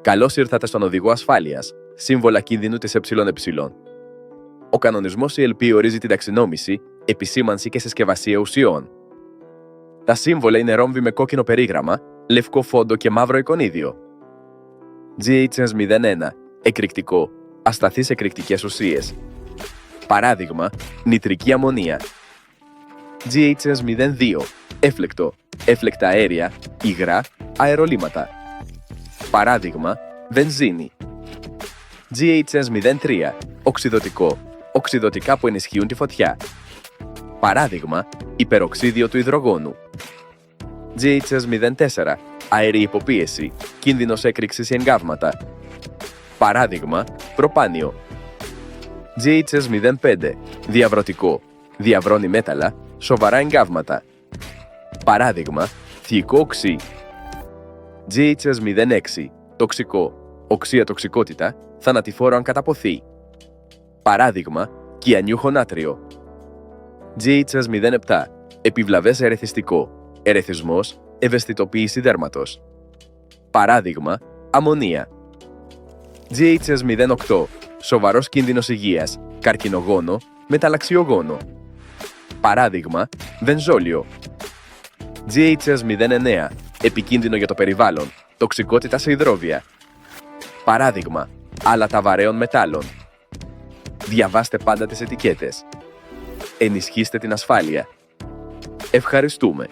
Καλώς ήρθατε στον οδηγό ασφάλειας, σύμβολα κινδύνου της ΕΕ. Ο κανονισμός ELP ορίζει την ταξινόμηση, επισήμανση και συσκευασία ουσιών. Τα σύμβολα είναι ρόμβοι με κόκκινο περίγραμμα, λευκό φόντο και μαύρο εικονίδιο. GHS01. Εκρηκτικό. Ασταθείς εκρηκτικές ουσίες. Παράδειγμα, νητρική αμμονία. GHS02. Έφλεκτο. Έφλεκτα αέρια, υγρά, αερολύματα. Παράδειγμα, βενζίνη. GHS03. Οξυδωτικό. Οξυδωτικά που ενισχύουν τη φωτιά. Παράδειγμα, υπεροξίδιο του υδρογόνου. GHS04. Αέρη υποπίεση. Κίνδυνος έκρηξης σε εγκάβματα. Παράδειγμα, προπάνιο. GHS05. Διαβρωτικό. Διαβρώνει μέταλλα, σοβαρά εγκάβματα. Παράδειγμα, θηικό οξύ. GHS06. Τοξικό. Οξία τοξικότητα, θανατηφόρο αν καταποθεί. Παράδειγμα, κυανιούχο νάτριο. GHS07. Επιβλαβές ερεθιστικό. Ερεθισμός, ευαισθητοποίηση δέρματος. Παράδειγμα, αμμονία. GHS08. Σοβαρός κίνδυνος υγείας, καρκινογόνο, μεταλλαξιογόνο. Παράδειγμα, βενζόλιο. GHS09. Επικίνδυνο για το περιβάλλον, τοξικότητα σε υδρόβια. Παράδειγμα, άλατα βαρέων μετάλλων. Διαβάστε πάντα τις ετικέτες. Ενισχύστε την ασφάλεια. Ευχαριστούμε.